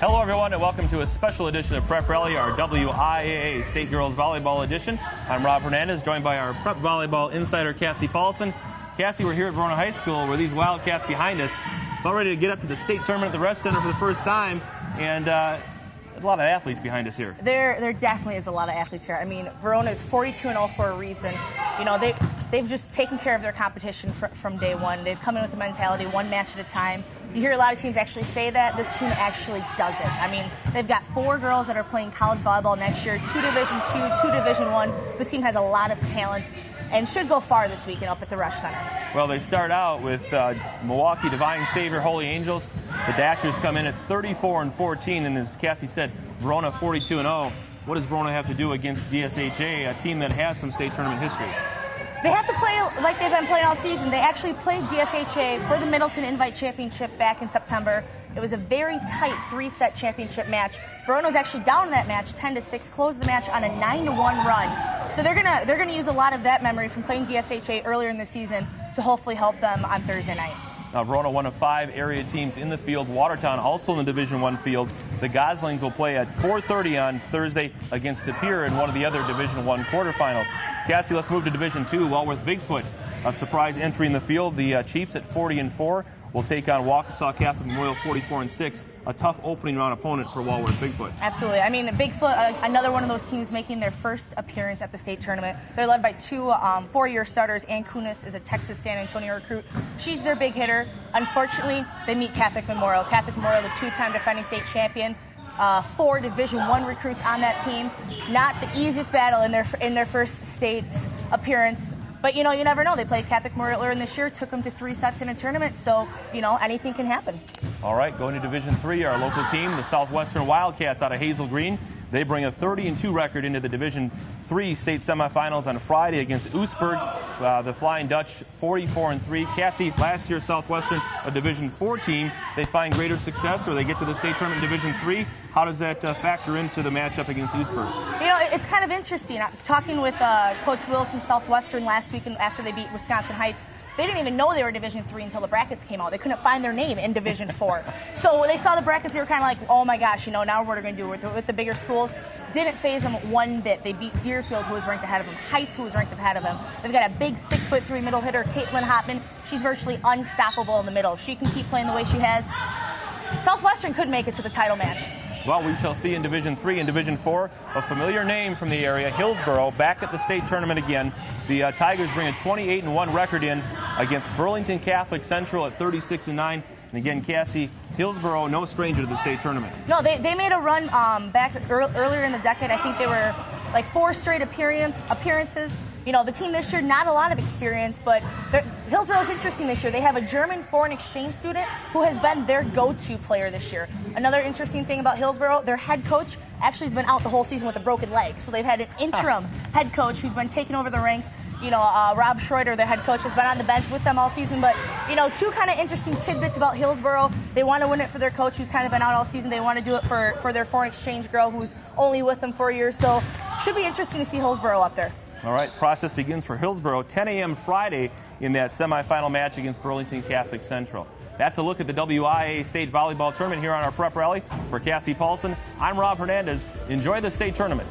Hello, everyone, and welcome to a special edition of Prep Rally, our WIAA State Girls Volleyball Edition. I'm Rob Hernandez, joined by our Prep Volleyball insider, Cassie Paulson. Cassie, we're here at Verona High School, where these Wildcats behind us, about ready to get up to the state tournament at the Rest Center for the first time, and a lot of athletes behind us here. There definitely is a lot of athletes here. I mean, Verona is 42-0 for a reason. You know, they've just taken care of their competition from day one. They've come in with the mentality, one match at a time. You hear a lot of teams actually say that. This team actually doesn't. I mean, they've got 4 girls that are playing college volleyball next year, 2 Division II, 2 Division I. This team has a lot of talent and should go far this weekend up at the Rush Center. Well, they start out with Milwaukee Divine Savior Holy Angels. The Dashers come in at 34-14, and as Cassie said, Verona 42-0. What does Verona have to do against DSHA, a team that has some state tournament history? They have to play like they've been playing all season. They actually played DSHA for the Middleton Invite Championship back in September. It was a very tight 3-set championship match. Verona was actually down in that match 10-6, closed the match on a 9-1 run. So they're gonna use a lot of that memory from playing DSHA earlier in the season to hopefully help them on Thursday night. Verona, one of 5 area teams in the field. Watertown also in the Division I field. The Goslings will play at 4:30 on Thursday against De Pere in one of the other Division I quarterfinals. Cassie, let's move to Division II. Walworth Bigfoot, a surprise entry in the field. The Chiefs at 40-4 will take on Waukesha Catholic Memorial 44-6. A tough opening round opponent for Walworth Bigfoot. Absolutely. I mean, Bigfoot, another one of those teams making their first appearance at the state tournament. They're led by 2 4-year starters. Ann Kunis is a Texas San Antonio recruit. She's their big hitter. Unfortunately, they meet Catholic Memorial. Catholic Memorial, the 2-time defending state champion. 4 Division I recruits on that team. Not the easiest battle in their first state appearance. But, you know, you never know. They played Catholic Memorial earlier this year, took them to 3 sets in a tournament, so, you know, anything can happen. All right, going to Division III, our local team, the Southwestern Wildcats out of Hazel Green. They bring a 30-2 record into the Division III state semifinals on Friday against Oostburg. The Flying Dutch, 44-3. Cassie, last year Southwestern, a Division IV team. They find greater success, or they get to the state tournament in Division III. How does that factor into the matchup against Oostburg? You know, it's kind of interesting. Talking with Coach Wills from Southwestern last week after they beat Wisconsin Heights, they didn't even know they were Division III until the brackets came out. They couldn't find their name in Division IV. So when they saw the brackets, they were kind of like, oh my gosh, you know, now what are we going to do with the bigger schools? Didn't faze them one bit. They beat Deerfield, who was ranked ahead of them, Heights, who was ranked ahead of them. They've got a big 6'3" middle hitter, Caitlin Hopman. She's virtually unstoppable in the middle. If she can keep playing the way she has, Southwestern could make it to the title match. Well, we shall see in Division III and Division IV. A familiar name from the area, Hillsboro, back at the state tournament again. The Tigers bring a 28-1 record in against Burlington Catholic Central at 36-9. And again, Cassie, Hillsboro, no stranger to the state tournament. No, they made a run back earlier in the decade. I think they were like 4 straight appearances. You know, the team this year, not a lot of experience, but Hillsboro's interesting this year. They have a German foreign exchange student who has been their go-to player this year. Another interesting thing about Hillsboro, their head coach actually has been out the whole season with a broken leg. So they've had an interim head coach who's been taking over the ranks. You know, Rob Schroeder, their head coach, has been on the bench with them all season. But, you know, 2 kind of interesting tidbits about Hillsboro. They want to win it for their coach who's kind of been out all season. They want to do it for their foreign exchange girl who's only with them for a year. So should be interesting to see Hillsboro up there. All right, process begins for Hillsboro, 10 a.m. Friday in that semifinal match against Burlington Catholic Central. That's a look at the WIAA State Volleyball Tournament here on our Prep Rally. For Cassie Paulson, I'm Rob Hernandez. Enjoy the state tournament.